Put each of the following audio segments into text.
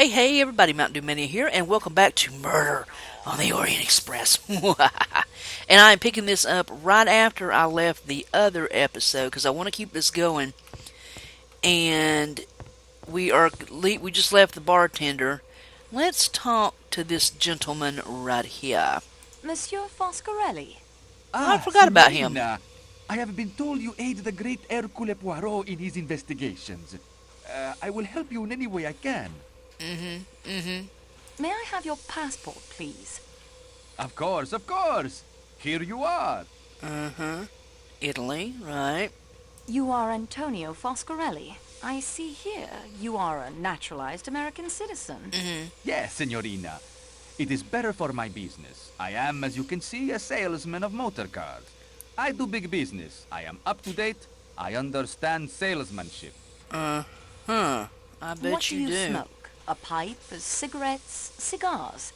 Hey, everybody, Mountain Dew Mania here, and welcome back to Murder on the Orient Express. And I'm picking this up right after I left the other episode because I want to keep this going. And we just left the bartender. Let's talk to this gentleman right here. Monsieur Foscarelli. Oh, I Ah, forgot about him. Signorina. I have been told you aid the great Hercule Poirot in his investigations. I will help you in any way I can. May I have your passport, please? Of course, of course. Here you are. Italy, right? You are Antonio Foscarelli. I see here you are a naturalized American citizen. Yes, Signorina. It is better for my business. I am, as you can see, a salesman of motor cars. I do big business. I am up to date. I understand salesmanship. I bet What do you you do. smoke? A pipe, cigarettes, cigars?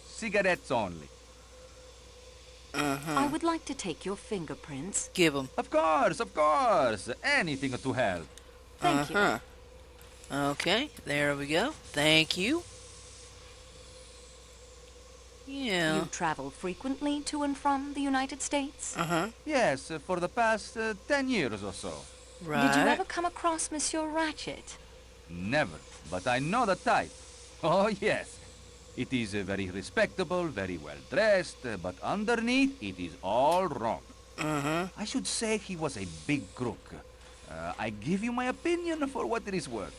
Cigarettes only. I would like to take your fingerprints. Give him. Of course, of course. Anything to help. Thank you. Okay, there we go. Thank you. Yeah. You travel frequently to and from the United States? Yes, for the past 10 years or so. Right. Did you ever come across Monsieur Ratchet? Never, but I know the type. Oh, yes. It is very respectable, very well dressed, but underneath it is all wrong. I should say he was a big crook. I give you my opinion for what it is worth.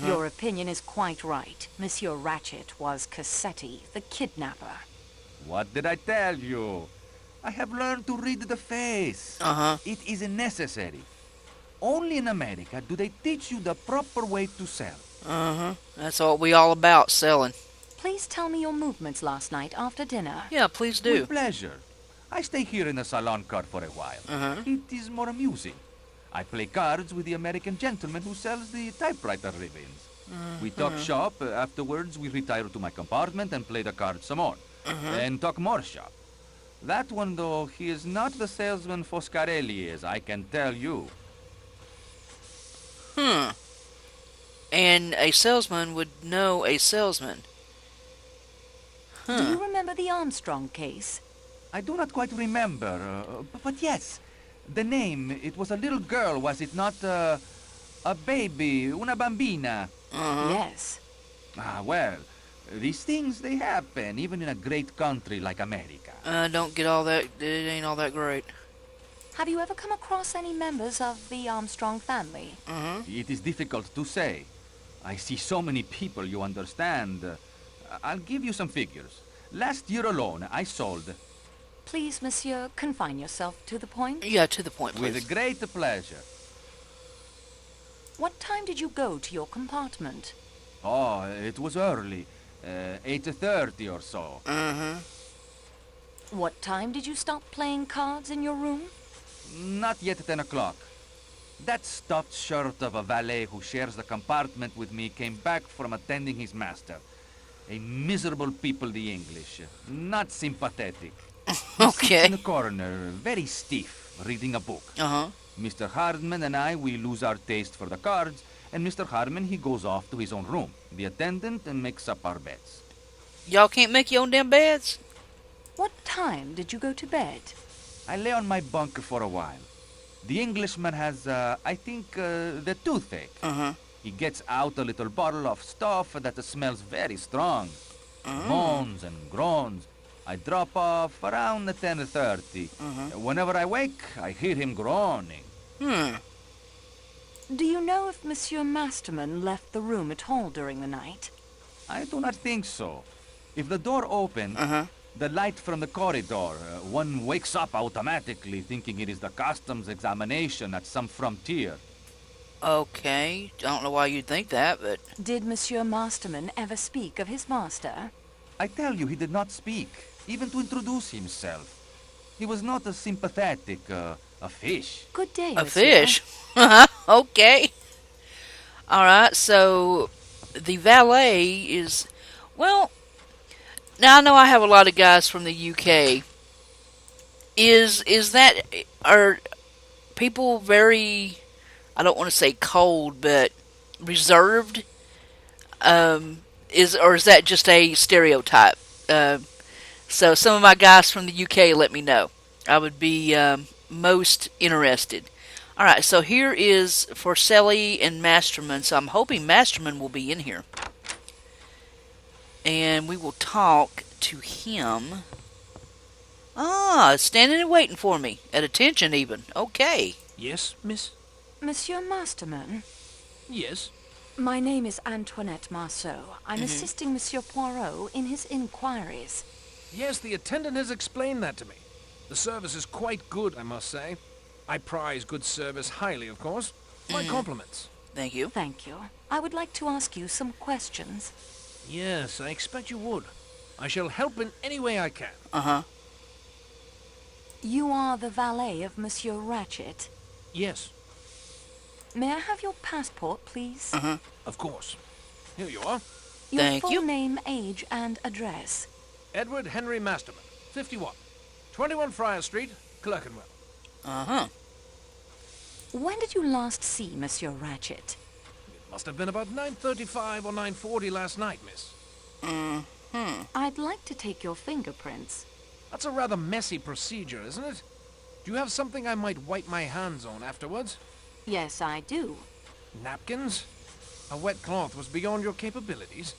Your opinion is quite right. Monsieur Ratchet was Cassetti, the kidnapper. What did I tell you? I have learned to read the face. It is necessary. Only in America do they teach you the proper way to sell. That's what we all about, selling. Please tell me your movements last night after dinner. Yeah, please do. With pleasure. I stay here in the salon car for a while. It is more amusing. I play cards with the American gentleman who sells the typewriter ribbons. We talk shop. Afterwards, we retire to my compartment and play the cards some more. Then talk more shop. That one, though, he is not the salesman Foscarelli is, I can tell you. And a salesman would know a salesman. Do you remember the Armstrong case? I do not quite remember, but yes. The name, it was a little girl, was it not? A baby, una bambina. Yes. Ah, well, these things, they happen, even in a great country like America. Don't get all that. It ain't all that great. Have you ever come across any members of the Armstrong family? It is difficult to say. I see so many people, you understand. I'll give you some figures. Last year alone, I sold, Please, monsieur, confine yourself to the point. Yeah, to the point, please. with great pleasure. What time did you go to your compartment? Oh, it was early. 8:30 or so. What time did you stop playing cards in your room? Not yet 10 o'clock. That stuffed shirt of a valet who shares the compartment with me came back from attending his master. A miserable people, the English. Not sympathetic. He sits Okay. in the corner, very stiff, reading a book. Mr. Hardman and I, we lose our taste for the cards, and Mr. Hardman, he goes off to his own room. The attendant makes up our beds. Y'all can't make your own damn beds? What time did you go to bed? I lay on my bunk for a while. The Englishman has, I think, the toothache. He gets out a little bottle of stuff that smells very strong. Moans and groans. I drop off around 10:30. Whenever I wake, I hear him groaning. Do you know if Monsieur Masterman left the room at all during the night? I do not think so. If the door opened, the light from the corridor, one wakes up automatically thinking it is the customs examination at some frontier. Okay. I don't know why you'd think that, but... Did Monsieur Masterman ever speak of his master? I tell you, he did not speak, even to introduce himself. He was not a sympathetic, a fish. Good day, A monsieur. fish? Okay. Alright, so... The valet is... Well... Now, I know I have a lot of guys from the UK. Is that... Are people very... I don't want to say cold, but reserved Or is that just a stereotype? Uh, so some of my guys from the UK let me know. I would be most interested. All right, so here is Forcelli and Masterman. So I'm hoping Masterman will be in here, and we will talk to him. Ah, standing and waiting for me. At attention, even. Okay. Yes, miss? Monsieur Masterman, Yes. my name is Antoinette Marceau. I'm assisting Monsieur Poirot in his inquiries. Yes, the attendant has explained that to me. The service is quite good, I must say. I prize good service highly, of course. My compliments. Thank you. Thank you. I would like to ask you some questions. Yes, I expect you would. I shall help in any way I can. Uh-huh. You are the valet of Monsieur Ratchet. Yes, May I have your passport, please? Uh-huh. of course. Here you are. Your Thank full you. name, age, and address. Edward Henry Masterman, 51. 21 Friar Street, Clerkenwell. Uh-huh. When did you last see Monsieur Ratchet? It must have been about 9:35 or 9:40 last night, miss. I'd like to take your fingerprints. That's a rather messy procedure, isn't it? Do you have something I might wipe my hands on afterwards? Yes, I do. Napkins? A wet cloth was beyond your capabilities?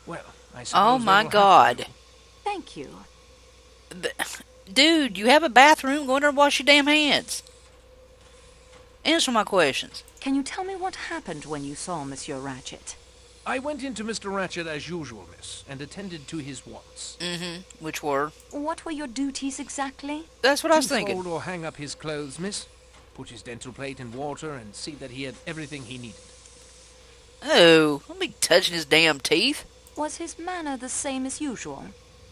Well, I suppose Oh they my will have God. to do. Thank you. Dude, you have a bathroom. Go in there and wash your damn hands. Answer my questions. Can you tell me what happened when you saw Monsieur Ratchet? I went into Mr. Ratchet as usual, miss, and attended to his wants. Which were? What were your duties exactly? That's what I was To thinking. fold or hang up his clothes, miss. Put his dental plate in water and see that he had everything he needed. Oh, don't be touching his damn teeth. Was his manner the same as usual?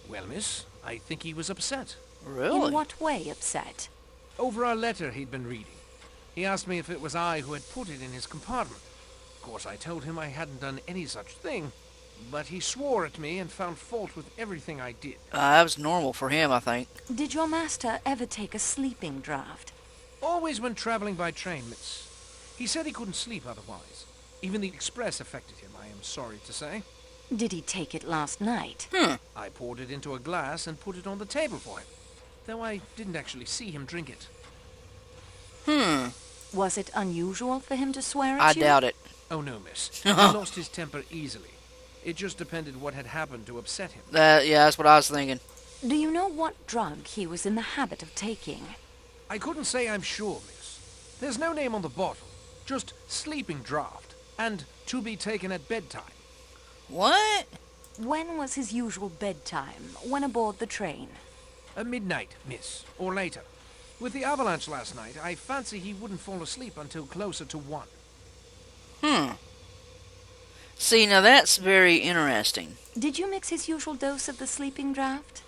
Well, miss, I think he was upset. Really? In what way upset? Over a letter he'd been reading. He asked me if it was I who had put it in his compartment. Of course, I told him I hadn't done any such thing, but he swore at me and found fault with everything I did. That was normal for him, I think. Did your master ever take a sleeping draught? Always when traveling by train, miss. He said he couldn't sleep otherwise. Even the express affected him, I am sorry to say. Did he take it last night? I poured it into a glass and put it on the table for him, though I didn't actually see him drink it. Was it unusual for him to swear at I you? doubt it. Oh no, miss. He lost his temper easily. It just depended what had happened to upset him. Yeah, that's what I was thinking. Do you know what drug he was in the habit of taking? I couldn't say I'm sure, miss. There's no name on the bottle. Just sleeping draught. And to be taken at bedtime. What? When was his usual bedtime? When aboard the train? At midnight, miss. Or later. With the avalanche last night, I fancy he wouldn't fall asleep until closer to 1. See, now that's very interesting. Did you mix his usual dose of the sleeping draught?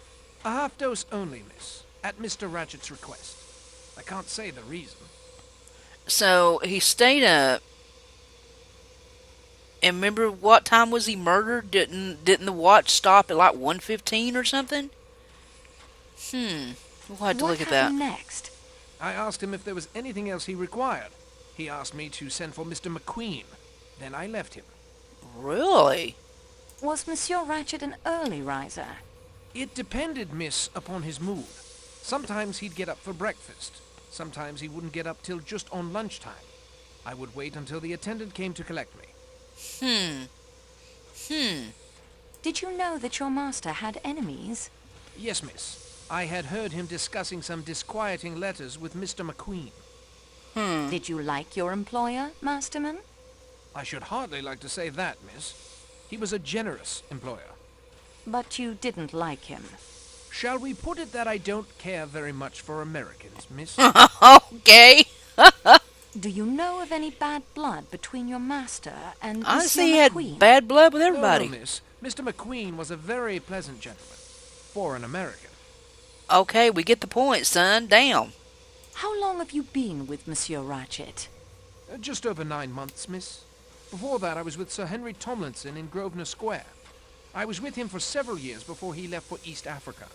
A half dose only, miss. At Mr. Ratchet's request. I can't say the reason. So, he stayed up. And remember what time was he murdered? Didn't the watch stop at like 1:15 or something? We'll have to What look at that. happened next? I asked him if there was anything else he required. He asked me to send for Mr. McQueen. Then I left him. Really? Was Monsieur Ratchet an early riser? It depended, miss, upon his mood. Sometimes he'd get up for breakfast. Sometimes he wouldn't get up till just on lunchtime. I would wait until the attendant came to collect me. Did you know that your master had enemies? Yes, miss. I had heard him discussing some disquieting letters with Mr. McQueen. Did you like your employer, Masterman? I should hardly like to say that, miss. He was a generous employer. But you didn't like him. Shall we put it that I don't care very much for Americans, miss? Okay. Do you know of any bad blood between your master and I Monsieur see he had McQueen? bad blood with No, everybody. no, miss. Mr. McQueen was a very pleasant gentleman. For an American. Okay, we get the point, son. Damn. How long have you been with Monsieur Ratchet? Just over 9 months, miss. Before that, I was with Sir Henry Tomlinson in Grosvenor Square. I was with him for several years before he left for East Africa.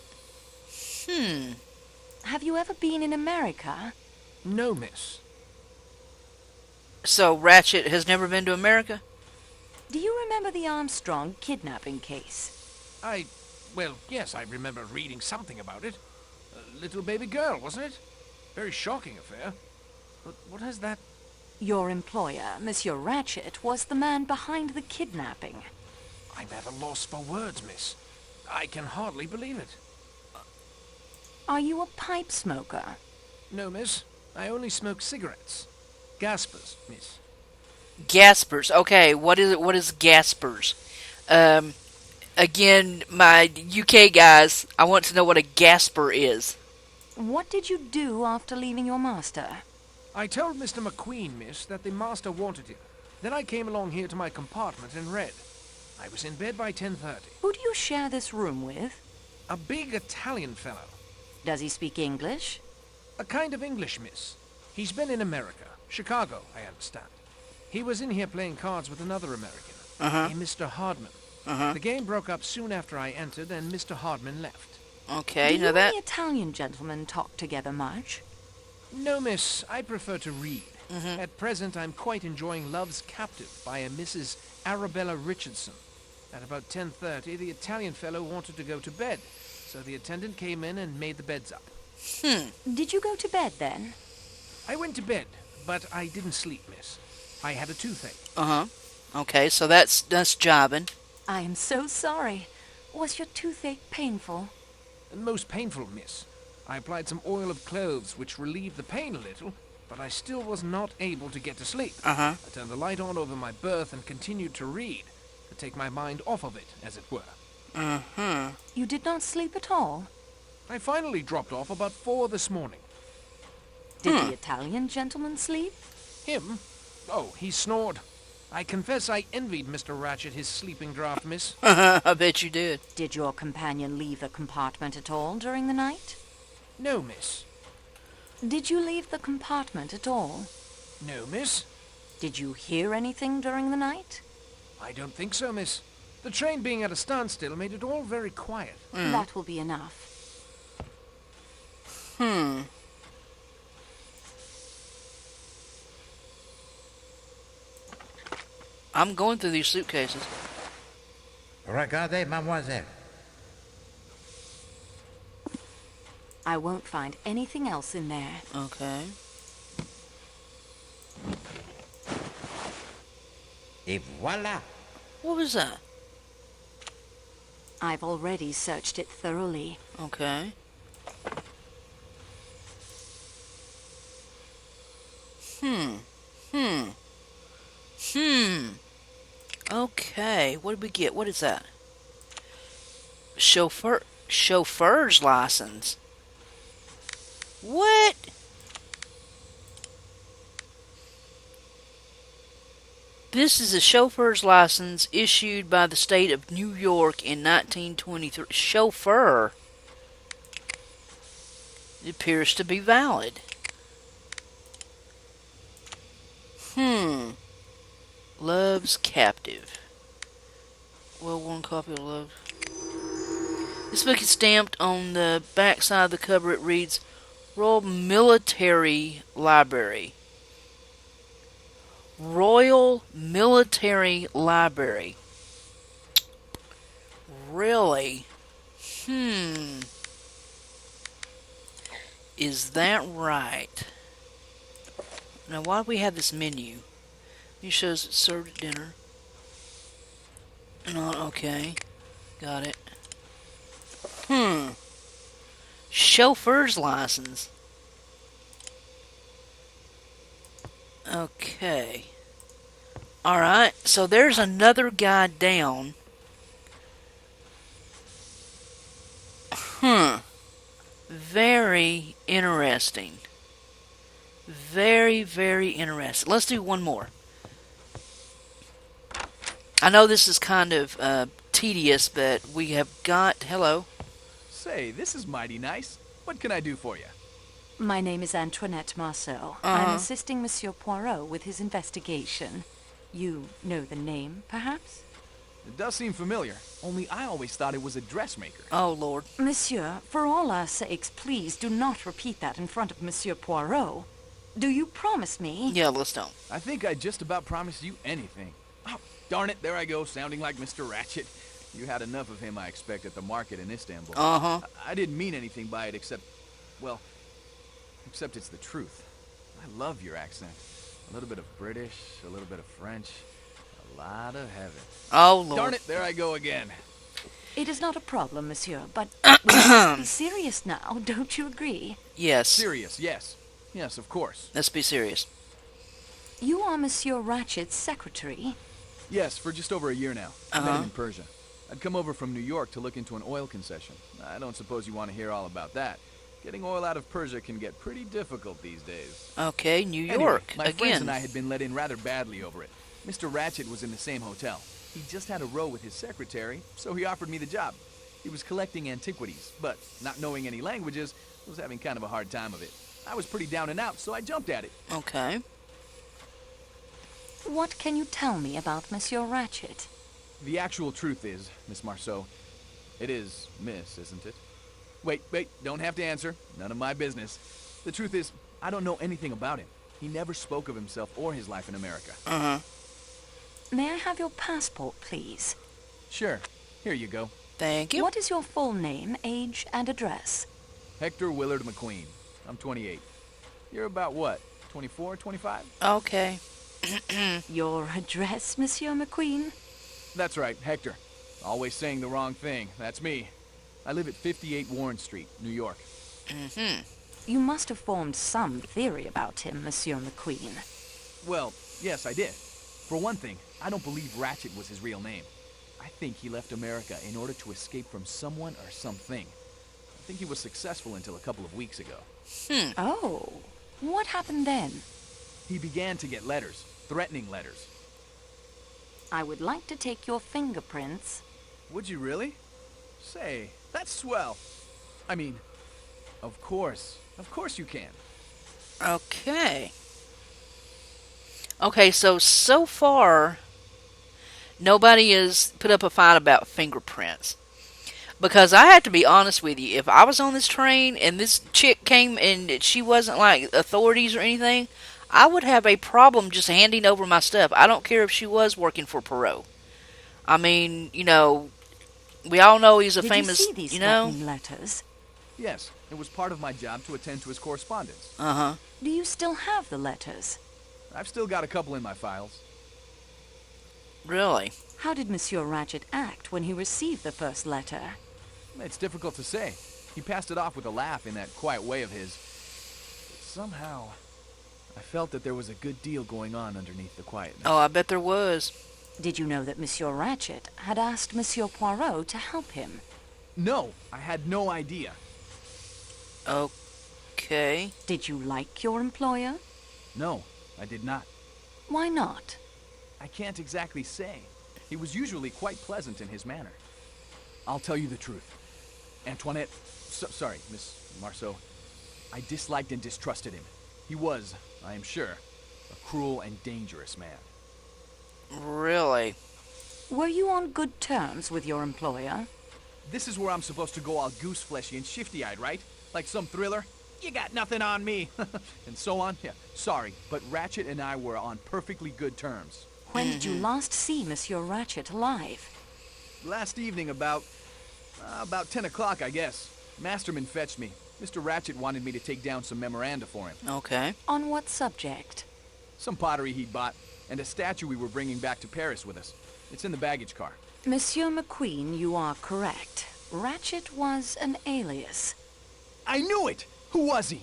Have you ever been in America? No, miss. So Ratchet has never been to America? Do you remember the Armstrong kidnapping case? Well, yes, I remember reading something about it. A little baby girl, wasn't it? Very shocking affair. But what has that... Your employer, Monsieur Ratchet, was the man behind the kidnapping. I'm at a loss for words, miss. I can hardly believe it. Are you a pipe smoker? No, miss. I only smoke cigarettes. Gaspers, miss. Gaspers. Okay, what is gaspers? Again, my UK guys, I want to know what a gasper is. What did you do after leaving your master? I told Mr. McQueen, miss, that the master wanted him. Then I came along here to my compartment and read. I was in bed by 10:30. Who do you share this room with? A big Italian fellow. Does he speak English? A kind of English, miss. He's been in America. Chicago, I understand. He was in here playing cards with another American. A Mr. Hardman. The game broke up soon after I entered, and Mr. Hardman left. Okay, do now you that... and the Italian gentlemen talk together much? No, miss. I prefer to read. At present, I'm quite enjoying Love's Captive by a Mrs. Arabella Richardson. At about 10:30, the Italian fellow wanted to go to bed, so the attendant came in and made the beds up. Did you go to bed then? I went to bed, but I didn't sleep, miss. I had a toothache. Okay, so that's jiving. I am so sorry. Was your toothache painful? Most painful, miss. I applied some oil of cloves, which relieved the pain a little, but I still was not able to get to sleep. I turned the light on over my berth and continued to read, to take my mind off of it, as it were. You did not sleep at all? I finally dropped off about 4 this morning. Did the Italian gentleman sleep? Him? Oh, he snored. I confess I envied Mr. Ratchet his sleeping draught, miss. I bet you did. Did your companion leave the compartment at all during the night? No, miss. Did you leave the compartment at all? No, miss. Did you hear anything during the night? I don't think so, miss. The train being at a standstill made it all very quiet. That will be enough. I'm going through these suitcases. Regardez, mademoiselle. I won't find anything else in there. Okay. Et voilà. What was that? I've already searched it thoroughly. Okay. Okay, what did we get? What is that? Chauffeur's license. What? This is a chauffeur's license issued by the state of New York in 1923. Chauffeur. It appears to be valid. Love's Captive. Well worn copy of Love. This book is stamped on the back side of the cover. It reads Royal Military Library. Royal Military Library. Really? Is that right? Now, why do we have this menu? It shows it's served at dinner. Okay. Got it. Chauffeur's license. Okay. Alright, so there's another guy down. Very interesting. Very, very interesting. Let's do one more. I know this is kind of tedious, but we have got... Hello. Say, this is mighty nice. What can I do for you? My name is Antoinette Marceau. I'm assisting Monsieur Poirot with his investigation. You know the name, perhaps? It does seem familiar, only I always thought it was a dressmaker. Oh, Lord. Monsieur, for all our sakes, please do not repeat that in front of Monsieur Poirot. Do you promise me? Yeah, let's don't. I think I just about promised you anything. Oh, darn it, there I go, sounding like Mr. Ratchet. You had enough of him, I expect, at the market in Istanbul. Uh-huh. I didn't mean anything by it except, well, except it's the truth. I love your accent. A little bit of British, a little bit of French, a lot of heaven. Oh, Lord. Darn it, there I go again. It is not a problem, monsieur, but we must be serious now, don't you agree? Yes. Serious, yes. Yes, of course. Let's be serious. You are Monsieur Ratchet's secretary. Yes, for just over a year now. I met him in Persia. I'd come over from New York to look into an oil concession. I don't suppose you want to hear all about that. Getting oil out of Persia can get pretty difficult these days. Okay, New Anyway, York. my friends Again. and I had been let in rather badly over it. Mr. Ratchet was in the same hotel. He just had a row with his secretary, so he offered me the job. He was collecting antiquities, but not knowing any languages, was having kind of a hard time of it. I was pretty down and out, so I jumped at it. Okay. What can you tell me about Monsieur Ratchet? The actual truth is, Miss Marceau, it is Miss, isn't it? Wait, don't have to answer. None of my business. The truth is, I don't know anything about him. He never spoke of himself or his life in America. Uh-huh. May I have your passport, please? Sure, here you go. Thank you. What is your full name, age, and address? Hector Willard McQueen. I'm 28. You're about what, 24, 25? Okay. Your address, Monsieur McQueen? That's right, Hector. Always saying the wrong thing. That's me. I live at 58 Warren Street, New York. Mm-hmm. You must have formed some theory about him, Monsieur McQueen. Well, yes, I did. For one thing, I don't believe Ratchet was his real name. I think he left America in order to escape from someone or something. I think he was successful until a couple of weeks ago. Oh, what happened then? He began to get letters, threatening letters. I would like to take your fingerprints. Would you really? Say, that's swell. I mean, of course you can. Okay. Okay, so far, nobody has put up a fight about fingerprints. Because I have to be honest with you, if I was on this train and this chick came and she wasn't like authorities or anything, I would have a problem just handing over my stuff. I don't care if she was working for Perot. I mean, you know, we all know he's a Did famous, you see these you know. threatening letters? Yes, it was part of my job to attend to his correspondence. Uh-huh. Do you still have the letters? I've still got a couple in my files. Really? How did Monsieur Ratchet act when he received the first letter? It's difficult to say. He passed it off with a laugh in that quiet way of his. Somehow, I felt that there was a good deal going on underneath the quietness. Oh, I bet there was. Did you know that Monsieur Ratchet had asked Monsieur Poirot to help him? No, I had no idea. Okay. Did you like your employer? No, I did not. Why not? I can't exactly say. He was usually quite pleasant in his manner. I'll tell you the truth. Antoinette, sorry, Miss Marceau, I disliked and distrusted him. He was, I am sure, a cruel and dangerous man. Really? Were you on good terms with your employer? This is where I'm supposed to go all goose-fleshy and shifty-eyed, right? Like some thriller? You got nothing on me! And so on? Yeah, sorry, but Ratchet and I were on perfectly good terms. When did you last see Monsieur Ratchet alive? Last evening about 10 o'clock, I guess. Masterman fetched me. Mr. Ratchet wanted me to take down some memoranda for him. Okay. On what subject? Some pottery he'd bought, and a statue we were bringing back to Paris with us. It's in the baggage car. Monsieur McQueen, you are correct. Ratchet was an alias. I knew it! Who was he?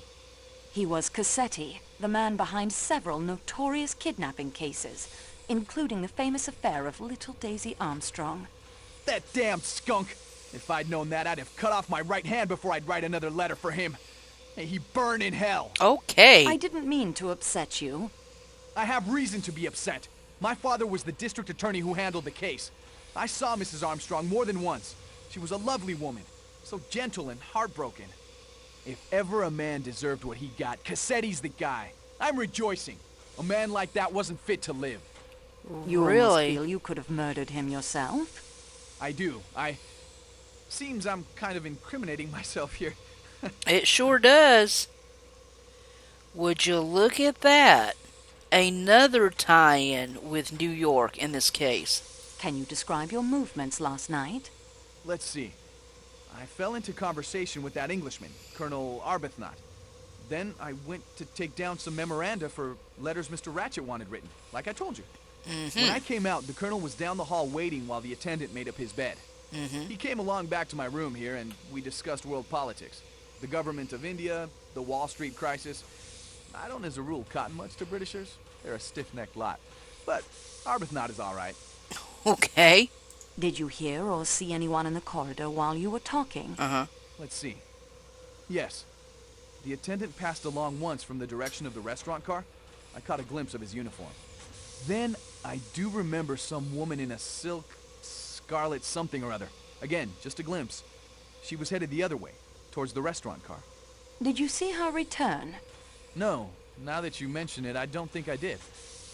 He was Cassetti, the man behind several notorious kidnapping cases, including the famous affair of little Daisy Armstrong. That damn skunk! If I'd known that, I'd have cut off my right hand before I'd write another letter for him. May he burn in hell. Okay. I didn't mean to upset you. I have reason to be upset. My father was the district attorney who handled the case. I saw Mrs. Armstrong more than once. She was a lovely woman, so gentle and heartbroken. If ever a man deserved what he got, Cassetti's the guy. I'm rejoicing. A man like that wasn't fit to live. You almost Really? feel you could have murdered him yourself? I do. Seems I'm kind of incriminating myself here. It sure does. Would you look at that? another tie-in with New York in this case. Can you describe your movements last night? Let's see. I fell into conversation with that Englishman, Colonel Arbuthnot. Then I went to take down some memoranda for letters Mr. Ratchet wanted written, like I told you. When I came out, the Colonel was down the hall waiting while the attendant made up his bed. He came along back to my room here, and we discussed world politics. The government of India, the Wall Street crisis. I don't, as a rule, cotton much to Britishers. They're a stiff-necked lot. But Arbuthnot is all right. Okay. Did you hear or see anyone in the corridor while you were talking? Let's see. Yes. The attendant passed along once from the direction of the restaurant car. I caught a glimpse of his uniform. Then, I do remember some woman in a silk, scarlet something or other. Again, just a glimpse. She was headed the other way, towards the restaurant car. Did you see her return? No, now that you mention it, I don't think I did.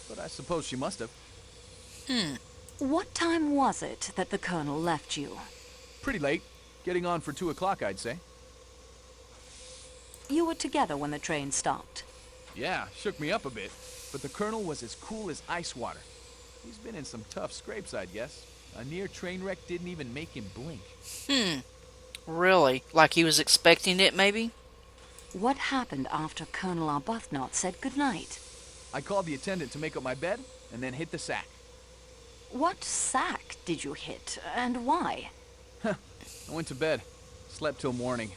But I suppose she must have. What time was it that the Colonel left you? Pretty late. Getting on for 2 o'clock, I'd say. You were together when the train stopped. Yeah, shook me up a bit. But the Colonel was as cool as ice water. He's been in some tough scrapes, I'd guess. A near train wreck didn't even make him blink. Really? Like he was expecting it, maybe? What happened after Colonel Arbuthnot said goodnight? I called the attendant to make up my bed, and then hit the sack. What sack did you hit, and why? I went to bed. Slept till morning.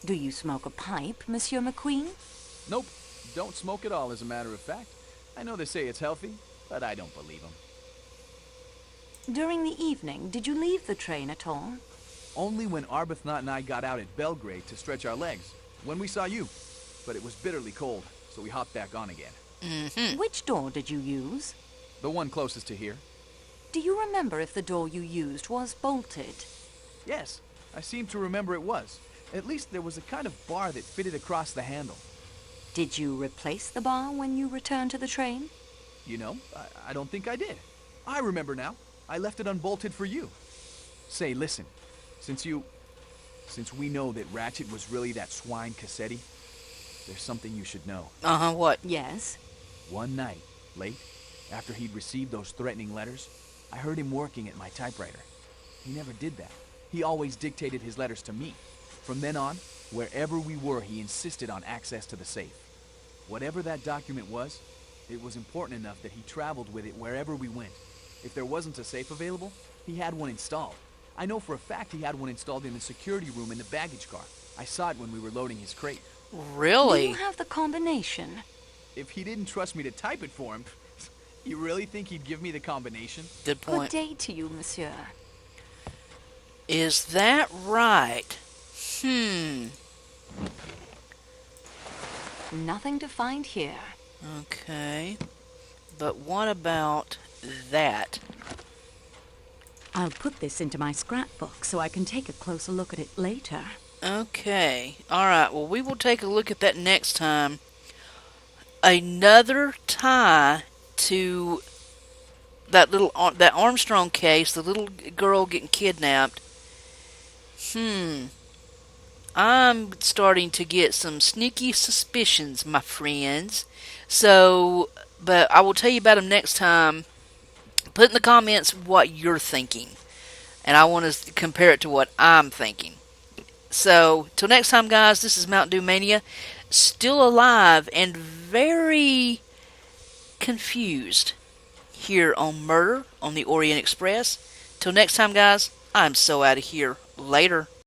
Do you smoke a pipe, Monsieur McQueen? Nope. Don't smoke at all, as a matter of fact. I know they say it's healthy, but I don't believe them. During the evening, did you leave the train at all? Only when Arbuthnot and I got out at Belgrade to stretch our legs. When we saw you. But it was bitterly cold, so we hopped back on again. Which door did you use? The one closest to here. Do you remember if the door you used was bolted? Yes, I seem to remember it was. At least there was a kind of bar that fitted across the handle. Did you replace the bar when you returned to the train? You know, I don't think I did. I remember now. I left it unbolted for you. Say, listen. Since we know that Ratchet was really that swine Cassetti, there's something you should know. What? Yes. One night, late, after he'd received those threatening letters, I heard him working at my typewriter. He never did that. He always dictated his letters to me. From then on, wherever we were, he insisted on access to the safe. Whatever that document was, it was important enough that he traveled with it wherever we went. If there wasn't a safe available, he had one installed. I know for a fact he had one installed in the security room in the baggage car. I saw it when we were loading his crate. Do Really? you have the combination? If he didn't trust me to type it for him, you really think he'd give me the combination? Good Good point. day to you, monsieur. Is that right? Nothing to find here. Okay. But what about that? I'll put this into my scrapbook so I can take a closer look at it later. Okay. Alright, well, we will take a look at that next time. Another tie to that Armstrong case, the little girl getting kidnapped. I'm starting to get some sneaky suspicions, my friends. So, but I will tell you about them next time. Put in the comments what you're thinking. And I want to compare it to what I'm thinking. So, till next time, guys, this is Mountain Dew Mania. Still alive and very confused here on Murder on the Orient Express. Till next time, guys, I'm so out of here. Later.